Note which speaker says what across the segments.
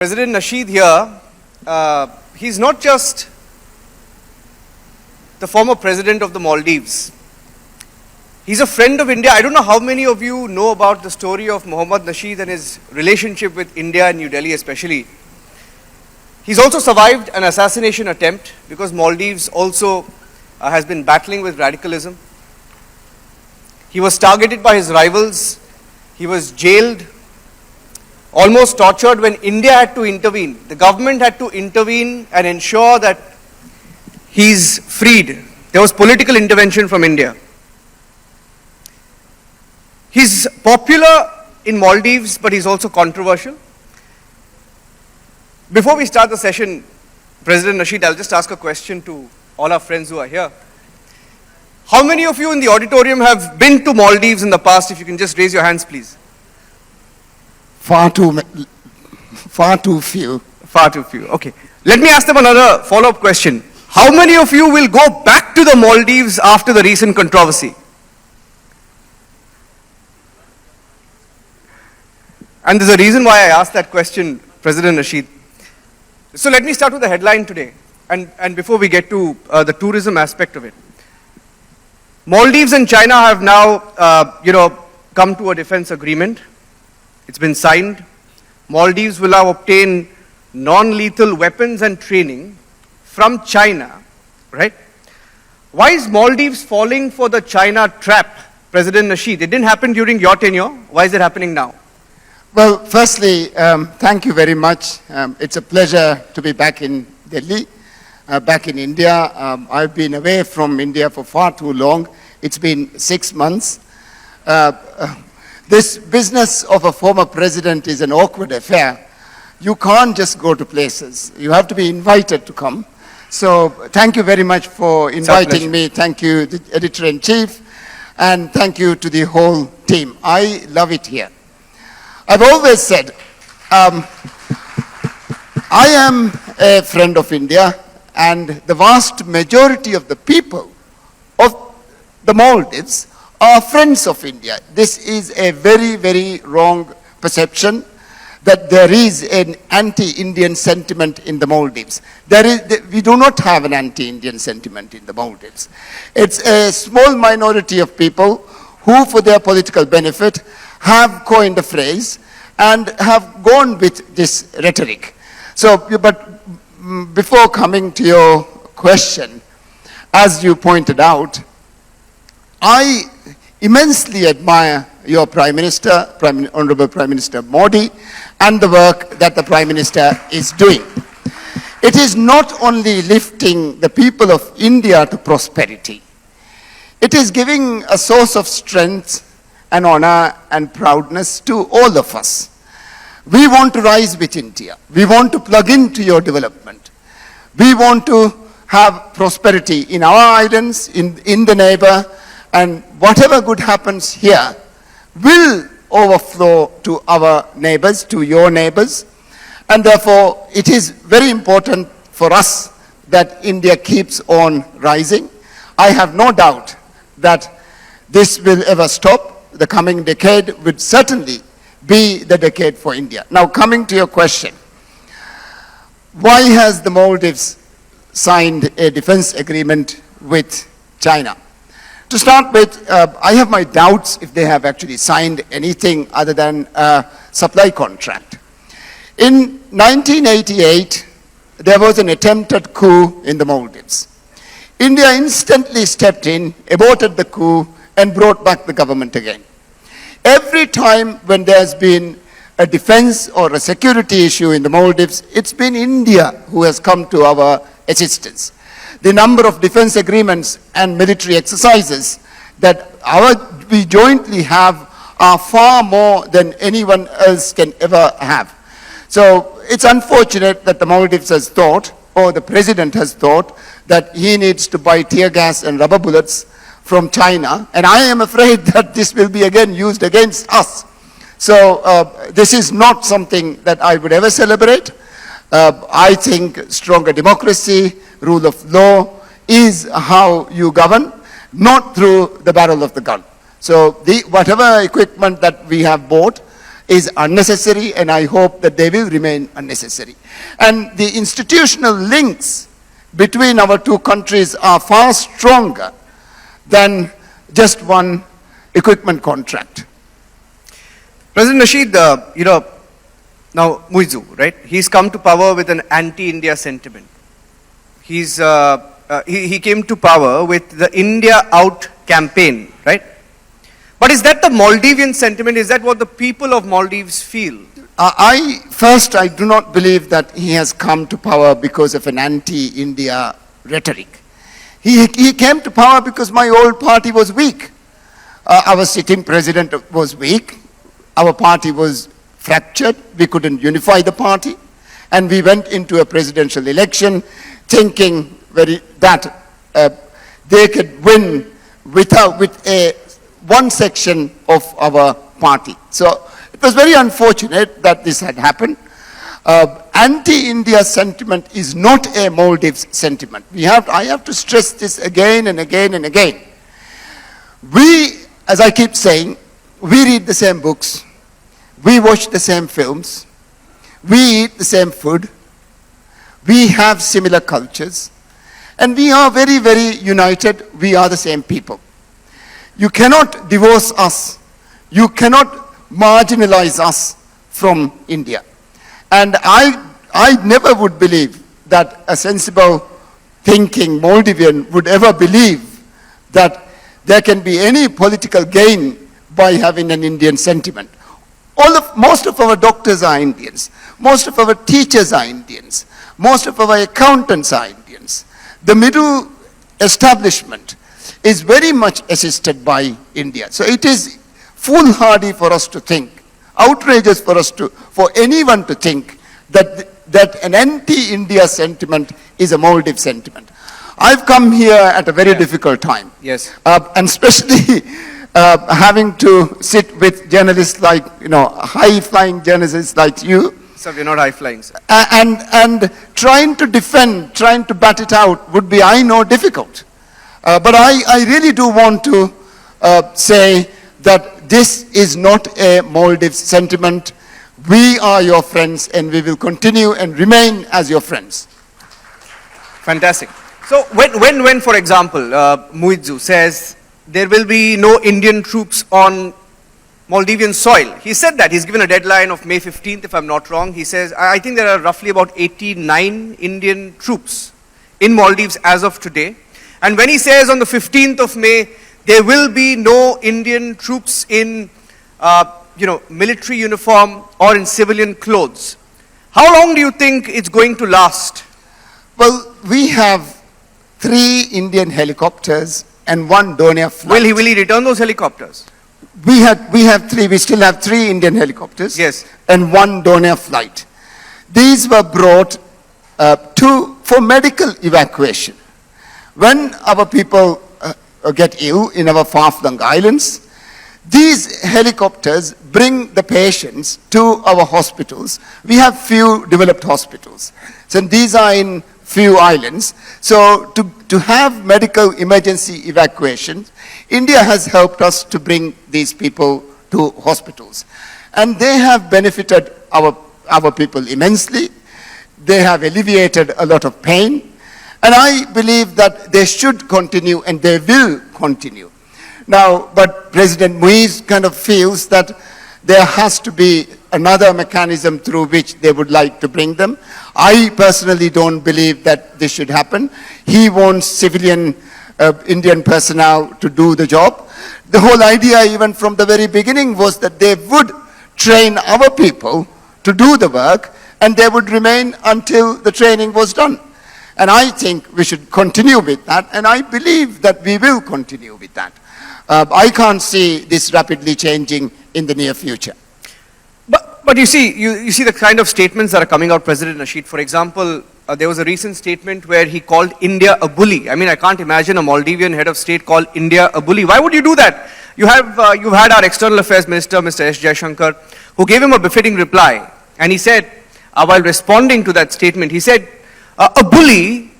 Speaker 1: President Nasheed here, he's not just the former president of the Maldives. He's a friend of India. I don't know how many of you know about the story of Mohamed Nasheed and his relationship with India and New Delhi especially. He's also survived an assassination attempt because Maldives also has been battling with radicalism. He was targeted by his rivals. He was jailed, almost tortured when India had to intervene. The government had to intervene and ensure that he's freed. There was political intervention from India. He's popular in Maldives, but he's also controversial. Before we start the session, President Nasheed, I'll just ask a question to all our friends who are here. How many of you in the auditorium have been to Maldives in the past? If you can just raise your hands, please.
Speaker 2: Far too few.
Speaker 1: Far too few. Okay. Let me ask them another follow-up question. How many of you will go back to the Maldives after the recent controversy? And there's a reason why I asked that question, President Nasheed. So let me start with the headline today, and before we get to the tourism aspect of it. Maldives and China have now, come to a defense agreement. It's been signed. Maldives will now obtain non-lethal weapons and training from China, right? Why is Maldives falling for the China trap, President Nasheed? It didn't happen during your tenure. Why is it happening now?
Speaker 2: Well, firstly, thank you very much. It's a pleasure to be back in Delhi, back in India. I've been away from India for far too long. It's been 6 months. This business of a former president is an awkward affair. You can't just go to places. You have to be invited to come. So thank you very much for inviting me. Thank you, the editor-in-chief, and thank you to the whole team. I love it here. I've always said, I am a friend of India, and the vast majority of the people of the Maldives are friends of India. This is a very, very wrong perception that there is an anti-Indian sentiment in the Maldives. We do not have an anti-Indian sentiment in the Maldives. It's a small minority of people who, for their political benefit, have coined a phrase and have gone with this rhetoric. So, but before coming to your question, as you pointed out, I immensely admire your Prime Minister, Honorable Prime Minister Modi, and the work that the Prime Minister is doing. It is not only lifting the people of India to prosperity, it is giving a source of strength and honor and proudness to all of us. We want to rise with India. We want to plug into your development. We want to have prosperity in our islands, in the neighbor, and whatever good happens here will overflow to our neighbors, to your neighbors. And therefore, it is very important for us that India keeps on rising. I have no doubt that this will ever stop. The coming decade would certainly be the decade for India. Now, coming to your question, why has the Maldives signed a defense agreement with China? To start with, I have my doubts if they have actually signed anything other than a supply contract. In 1988, there was an attempted coup in the Maldives. India instantly stepped in, aborted the coup, and brought back the government again. Every time when there's been a defense or a security issue in the Maldives, it's been India who has come to our assistance. The number of defense agreements and military exercises that we jointly have are far more than anyone else can ever have. So it's unfortunate that the Maldives has thought, or the president has thought, that he needs to buy tear gas and rubber bullets from China, and I am afraid that this will be again used against us. So this is not something that I would ever celebrate. I think stronger democracy, rule of law is how you govern, not through the barrel of the gun. So whatever equipment that we have bought is unnecessary, and I hope that they will remain unnecessary. And the institutional links between our two countries are far stronger than just one equipment contract.
Speaker 1: President Nasheed, now Muizu, right? He's come to power with an anti-India sentiment. He came to power with the India Out campaign, right? But is that the Maldivian sentiment? Is that what the people of Maldives feel?
Speaker 2: I do not believe that he has come to power because of an anti-India rhetoric. He came to power because my old party was weak. Our sitting president was weak. Our party was fractured. We couldn't unify the party. And we went into a presidential election thinking that they could win with one section of our party. So it was very unfortunate that this had happened. Anti-India sentiment is not a Maldives sentiment. I have to stress this again and again and again. We, as I keep saying, we read the same books, we watch the same films, we eat the same food, we have similar cultures, and we are very, very united. We are the same people. You cannot divorce us. You cannot marginalize us from India. And I never would believe that a sensible thinking Maldivian would ever believe that there can be any political gain by having an Indian sentiment. Most of our doctors are Indians. Most of our teachers are Indians. Most of our accountants are Indians. The middle establishment is very much assisted by India. So it is foolhardy for us to think, outrageous for anyone to think that an anti-India sentiment is a Maldives sentiment. I've come here at a very difficult time.
Speaker 1: Yes.
Speaker 2: And especially having to sit with journalists like, high-flying journalists like you.
Speaker 1: So we're not high-flying, sir.
Speaker 2: And trying to defend, trying to bat it out would be, I know, difficult. But I really do want to say that this is not a Maldives sentiment. We are your friends, and we will continue and remain as your friends.
Speaker 1: Fantastic. So when for example, Muizu says there will be no Indian troops on Maldivian soil, he said that. He's given a deadline of May 15th, if I'm not wrong. He says, I think there are roughly about 89 Indian troops in Maldives as of today. And when he says on the 15th of May, there will be no Indian troops in, military uniform or in civilian clothes, how long do you think it's going to last?
Speaker 2: Well, we have 3 Indian helicopters and 1 Dornier flight.
Speaker 1: Will he return those helicopters?
Speaker 2: We still have 3 Indian helicopters.
Speaker 1: Yes.
Speaker 2: And 1 Dornier flight. These were brought for medical evacuation. When our people get ill in our far-flung islands, these helicopters bring the patients to our hospitals. We have few developed hospitals. So these are in few islands. So to have medical emergency evacuations, India has helped us to bring these people to hospitals. And they have benefited our people immensely. They have alleviated a lot of pain. And I believe that they should continue, and they will continue. Now, but President Muiz kind of feels that there has to be another mechanism through which they would like to bring them. I personally don't believe that this should happen. He wants civilian Indian personnel to do the job. The whole idea, even from the very beginning, was that they would train our people to do the work, and they would remain until the training was done. And I think we should continue with that, and I believe that we will continue with that. I can't see this rapidly changing in the near future.
Speaker 1: But you see the kind of statements that are coming out, President Nasheed. For example, there was a recent statement where he called India a bully. I mean, I can't imagine a Maldivian head of state called India a bully. Why would you do that? You've had our External Affairs Minister, Mr. S. Jaishankar, who gave him a befitting reply. And he said, while responding to that statement, he said, a bully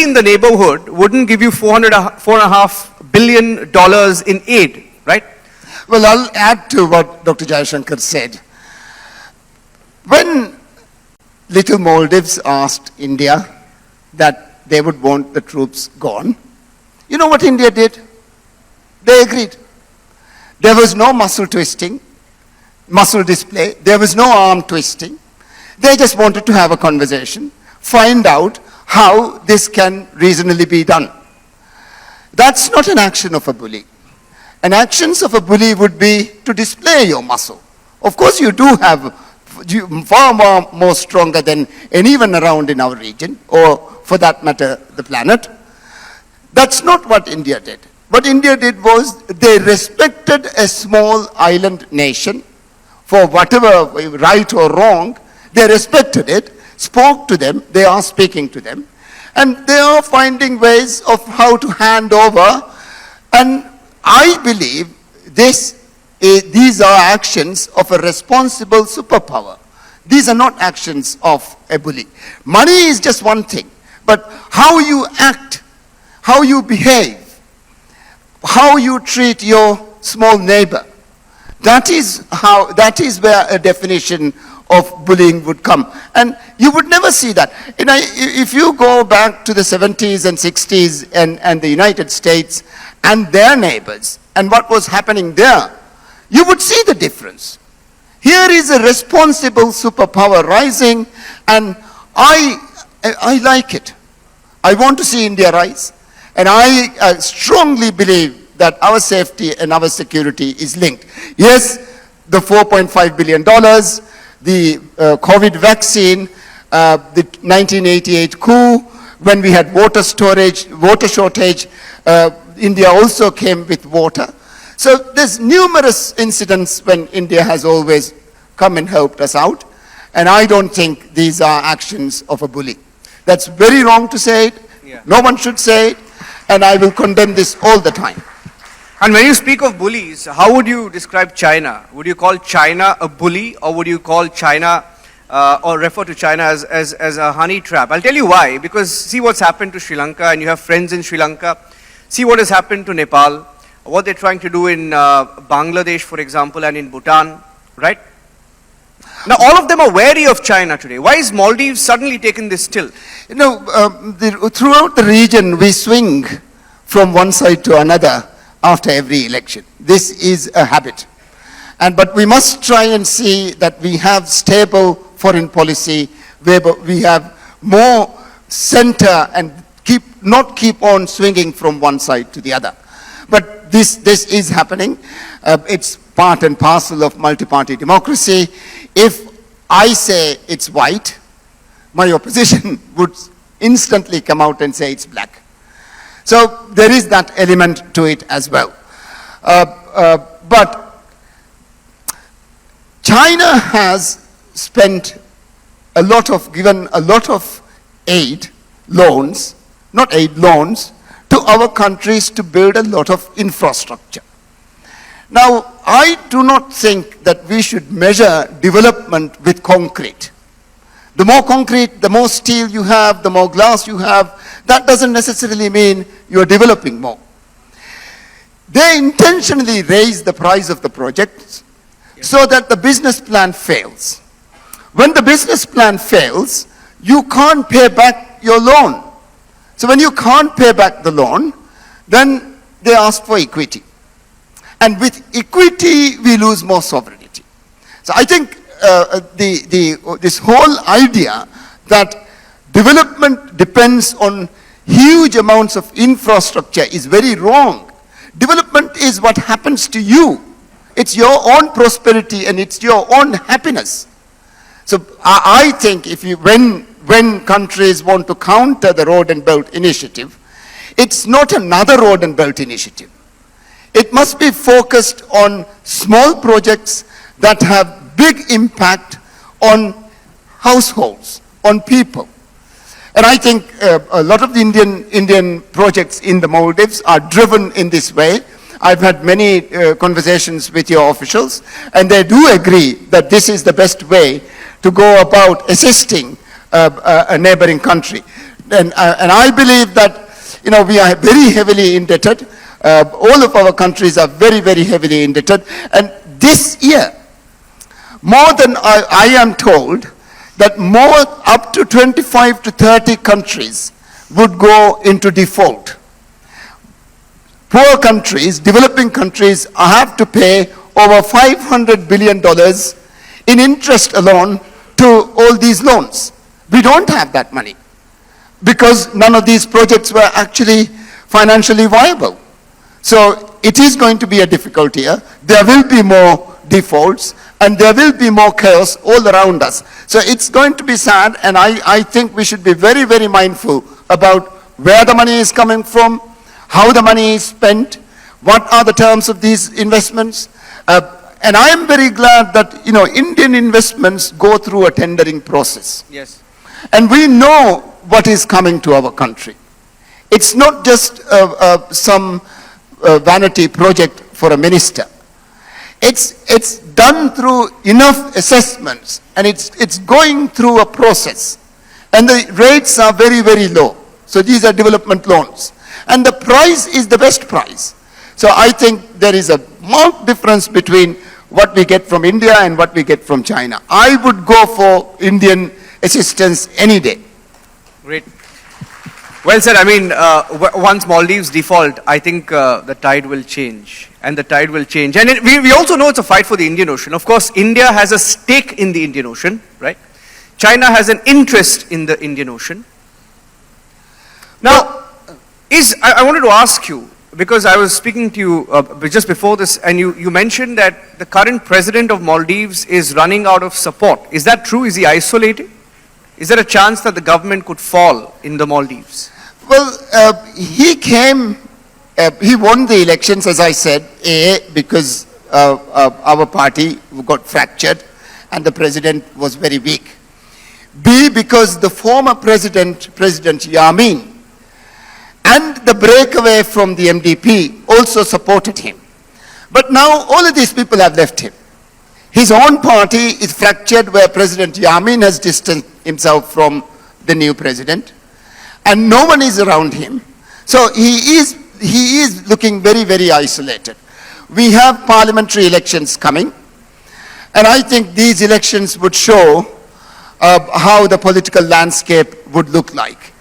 Speaker 1: in the neighborhood wouldn't give you $4.5 billion in aid, right?
Speaker 2: Well, I'll add to what Dr. Jaishankar said. When little Maldives asked India that they would want the troops gone, you know what India did? They agreed. There was no muscle twisting, muscle display. There was no arm twisting. They just wanted to have a conversation, find out how this can reasonably be done. That's not an action of a bully. An actions of a bully would be to display your muscle. Of course, you do have far more stronger than anyone around in our region, or for that matter, the planet. That's not what India did. What India did was they respected a small island nation for whatever, right or wrong. They respected it, spoke to them, they are speaking to them, and they are finding ways of how to hand over. And I believe these are actions of a responsible superpower. These are not actions of a bully. Money is just one thing, but how you act, how you behave, how you treat your small neighbor, that is where a definition of bullying would come. And you would never see that. If you go back to the 70s and 60s and the United States and their neighbors and what was happening there, you would see the difference. Here is a responsible superpower rising, and I like it. I want to see India rise, and I strongly believe that our safety and our security is linked. Yes, the $4.5 billion, the COVID vaccine, the 1988 coup, when we had water shortage, India also came with water. So there's numerous incidents when India has always come and helped us out, and I don't think these are actions of a bully. That's very wrong to say it.
Speaker 1: Yeah.
Speaker 2: No one should say it, and I will condemn this all the time.
Speaker 1: And when you speak of bullies, how would you describe China? Would you call China a bully, or would you call China or refer to China as a honey trap? I'll tell you why. Because see what's happened to Sri Lanka, and you have friends in Sri Lanka. See what has happened to Nepal, what they're trying to do in Bangladesh, for example, and in Bhutan, right? Now, all of them are wary of China today. Why is Maldives suddenly taken this still?
Speaker 2: You know, throughout the region, we swing from one side to another after every election. This is a habit. But we must try and see that we have stable foreign policy, where we have more center and not keep on swinging from one side to the other. But this is happening. It's part and parcel of multi-party democracy. If I say it's white, my opposition would instantly come out and say it's black. So there is that element to it as well. But China has given a lot of aid, loans, not aid, loans, to our countries to build a lot of infrastructure. Now, I do not think that we should measure development with concrete. The more concrete, the more steel you have, the more glass you have, that doesn't necessarily mean you're developing more. They intentionally raise the price of the projects so that the business plan fails. When the business plan fails, you can't pay back your loan. So when you can't pay back the loan, then they ask for equity. And with equity, we lose more sovereignty. So I think this whole idea that development depends on huge amounts of infrastructure is very wrong. Development is what happens to you. It's your own prosperity and it's your own happiness. So I think when countries want to counter the Road and Belt Initiative, it's not another Road and Belt Initiative. It must be focused on small projects that have big impact on households, on people. And I think a lot of the Indian projects in the Maldives are driven in this way. I've had many conversations with your officials, and they do agree that this is the best way to go about assisting a neighboring country. And I believe that, you know, we are very heavily indebted. All of our countries are very, very heavily indebted. And this year, More than I am told that more up to 25 to 30 countries would go into default. Poor countries, developing countries, have to pay over $500 billion in interest alone to all these loans. We don't have that money because none of these projects were actually financially viable. So it is going to be a difficult year. There will be more defaults and there will be more chaos all around us. So it's going to be sad, and I think we should be very, very mindful about where the money is coming from, how the money is spent, what are the terms of these investments. And I am very glad that, you know, Indian investments go through a tendering process.
Speaker 1: Yes.
Speaker 2: And we know what is coming to our country. It's not just some vanity project for a minister. It's done through enough assessments, and it's going through a process. And the rates are very, very low. So these are development loans. And the price is the best price. So I think there is a marked difference between what we get from India and what we get from China. I would go for Indian assistance any day.
Speaker 1: Great. Well said. I mean, once Maldives default, I think the tide will change. And the tide will change. And we also know it's a fight for the Indian Ocean. Of course, India has a stake in the Indian Ocean, right? China has an interest in the Indian Ocean. Now, I wanted to ask you, because I was speaking to you just before this, and you mentioned that the current president of Maldives is running out of support. Is that true? Is he isolated? Is there a chance that the government could fall in the Maldives?
Speaker 2: Well, he won the elections, as I said, because our party got fractured and the president was very weak. B, because the former President Yamin, and the breakaway from the MDP also supported him. But now all of these people have left him. His own party is fractured, where President Yamin has distanced himself from the new president, and no one is around him. So he is looking very, very isolated. We have parliamentary elections coming, and I think these elections would show how the political landscape would look like.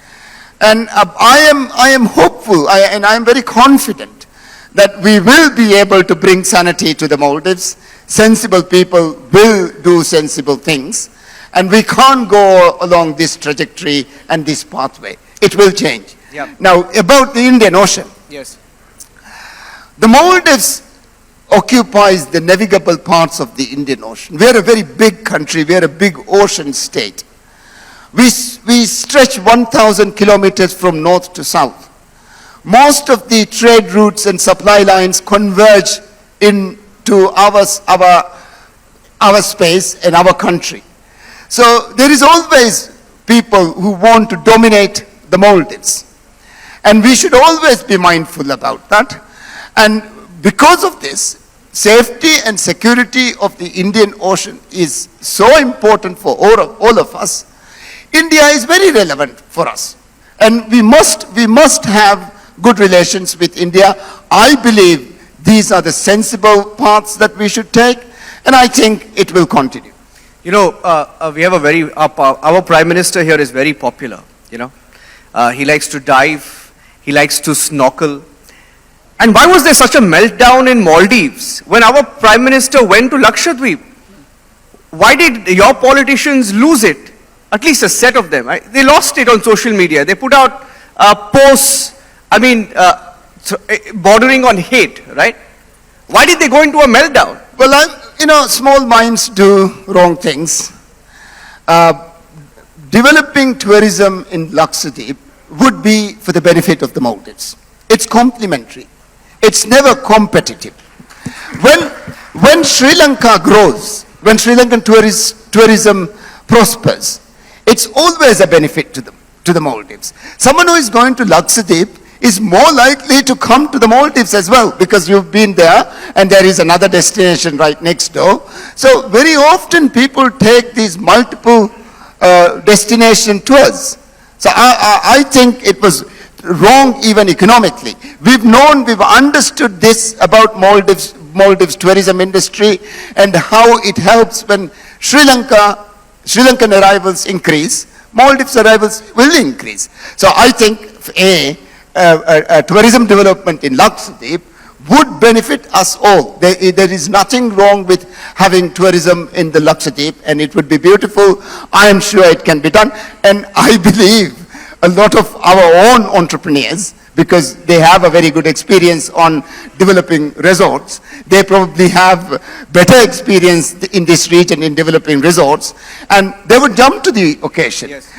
Speaker 2: And I am hopeful, and I am very confident that we will be able to bring sanity to the Maldives. Sensible people will do sensible things, and we can't go along this trajectory and this pathway. It will change.
Speaker 1: Yeah.
Speaker 2: Now, about the Indian Ocean.
Speaker 1: Yes.
Speaker 2: The Maldives occupies the navigable parts of the Indian Ocean. We are a very big country. We are a big ocean state. We stretch 1,000 kilometers from north to south. Most of the trade routes and supply lines converge into our space and our country. So there is always people who want to dominate the Maldives. And we should always be mindful about that. And because of this, safety and security of the Indian Ocean is so important for all of us. India is very relevant for us. And we must have good relations with India. I believe these are the sensible paths that we should take, and I think it will continue.
Speaker 1: You know, we have our Prime Minister here is very popular, you know. He likes to dive, he likes to snorkel. And why was there such a meltdown in Maldives when our Prime Minister went to Lakshadweep? Why did your politicians lose it? At least a set of them. Right? They lost it on social media. They put out posts, bordering on hate, right? Why did they go into a meltdown?
Speaker 2: Well, small minds do wrong things. Developing tourism in Lakshadweep would be for the benefit of the Maldives. It's complementary. It's never competitive. When Sri Lanka grows, when Sri Lankan tourism prospers, it's always a benefit to the Maldives. Someone who is going to Lakshadweep is more likely to come to the Maldives as well, because you've been there and there is another destination right next door. So very often people take these multiple destination tours. So I think it was wrong even economically. We've understood this about Maldives Maldives tourism industry and how it helps when Sri Lankan arrivals increase, Maldives arrivals will increase. So I think tourism development in Lakshadweep would benefit us all. There is nothing wrong with having tourism in the Lakshadweep, and it would be beautiful. I am sure it can be done, and I believe a lot of our own entrepreneurs, because they have a very good experience on developing resorts, they probably have better experience in this region in developing resorts, and they would jump to the occasion.
Speaker 1: Yes.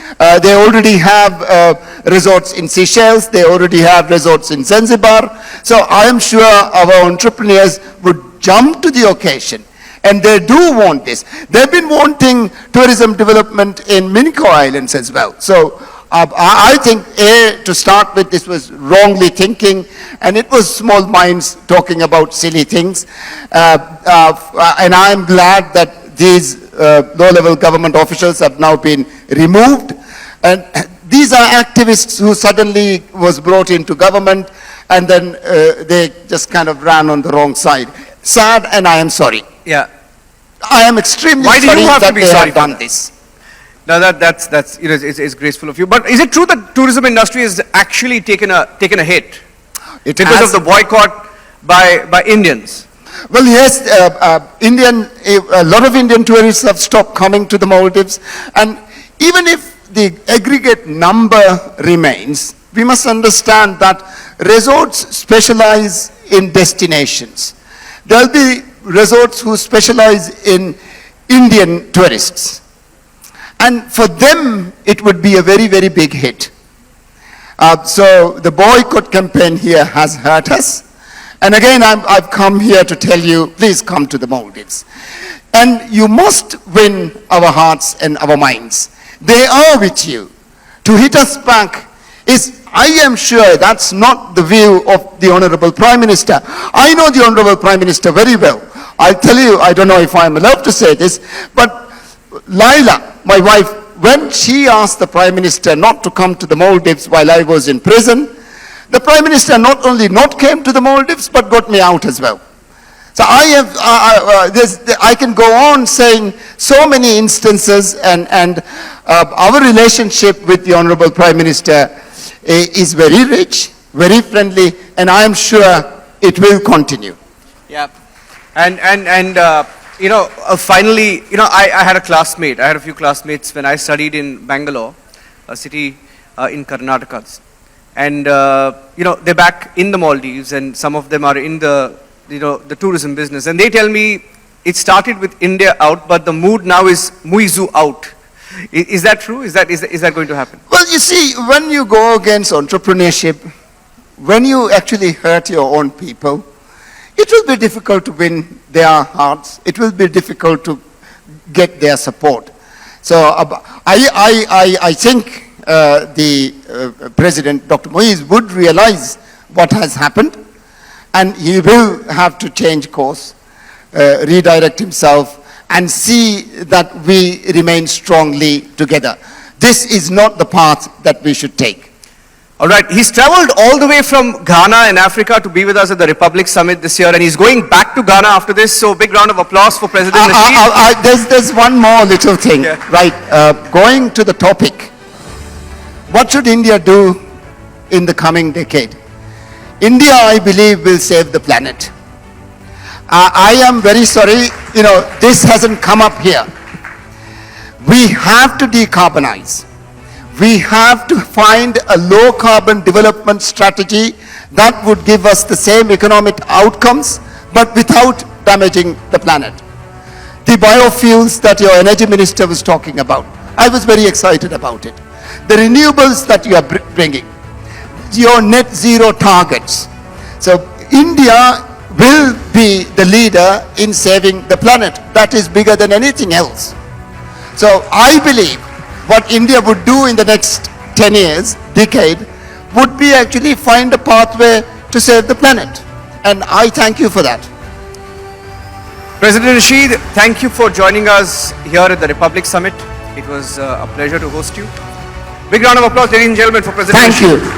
Speaker 2: They already have resorts in Seychelles, they already have resorts in Zanzibar, so I am sure our entrepreneurs would jump to the occasion. And they do want this. They've been wanting tourism development in Minico Islands as well. So I think, to start with, this was wrongly thinking, and it was small minds talking about silly things. And I'm glad that these low-level government officials have now been removed. And these are activists who suddenly was brought into government, and then they just kind of ran on the wrong side. Sad, and I am sorry.
Speaker 1: Yeah.
Speaker 2: I am extremely
Speaker 1: Why do
Speaker 2: sorry
Speaker 1: you have to
Speaker 2: that
Speaker 1: be
Speaker 2: they
Speaker 1: sorry
Speaker 2: have
Speaker 1: for
Speaker 2: done
Speaker 1: that?
Speaker 2: this.
Speaker 1: Now that's you know, it's graceful of you. But is it true that tourism industry has actually taken a hit because of the boycott by Indians?
Speaker 2: Well, yes, a lot of Indian tourists have stopped coming to the Maldives, and even if the aggregate number remains, we must understand that resorts specialize in destinations. There will be resorts who specialize in Indian tourists. And for them, it would be a very, very big hit. So the boycott campaign here has hurt us. And again, I've come here to tell you, please come to the Maldives. And you must win our hearts and our minds. They are with you. To hit us back is, I am sure that's not the view of the Honorable Prime Minister. I know the Honorable Prime Minister very well. I'll tell you, I don't know if I'm allowed to say this, but Laila, my wife, when she asked the Prime Minister not to come to the Maldives while I was in prison, the Prime Minister not only not came to the Maldives, but got me out as well. So I can go on saying so many instances, and our relationship with the Honorable Prime Minister is very rich, very friendly, and I am sure it will continue.
Speaker 1: Yeah. And you know, finally, you know, I had a few classmates when I studied in Bangalore, a city in Karnataka. And, you know, they're back in the Maldives, and some of them are in the, you know, the tourism business. And they tell me it started with India out, but the mood now is Muizu out. Is that true? Is that going to happen?
Speaker 2: Well, you see, when you go against entrepreneurship, when you actually hurt your own people, it will be difficult to win their hearts. It will be difficult to get their support. So I think the President, Dr. Moise, would realize what has happened, and he will have to change course, redirect himself, and see that we remain strongly together. This is not the path that we should take.
Speaker 1: All right, he's traveled all the way from Ghana in Africa to be with us at the Republic Summit this year, and he's going back to Ghana after this, so big round of applause for President Nasheed.
Speaker 2: There's one more little thing,
Speaker 1: yeah.
Speaker 2: Right, going to the topic. What should India do in the coming decade? India, I believe, will save the planet. I am very sorry, you know, this hasn't come up here. We have to decarbonize. We have to find a low carbon development strategy that would give us the same economic outcomes, but without damaging the planet. The biofuels that your energy minister was talking about, I was very excited about it. The renewables that you are bringing, your net zero targets. So India will be the leader in saving the planet. That is bigger than anything else. So I believe what India would do in the next 10 years, decade, would be actually find a pathway to save the planet. And I thank you for that.
Speaker 1: President Nasheed, thank you for joining us here at the Republic Summit. It was a pleasure to host you. Big round of applause, ladies and gentlemen, for President Nasheed.
Speaker 2: Thank you.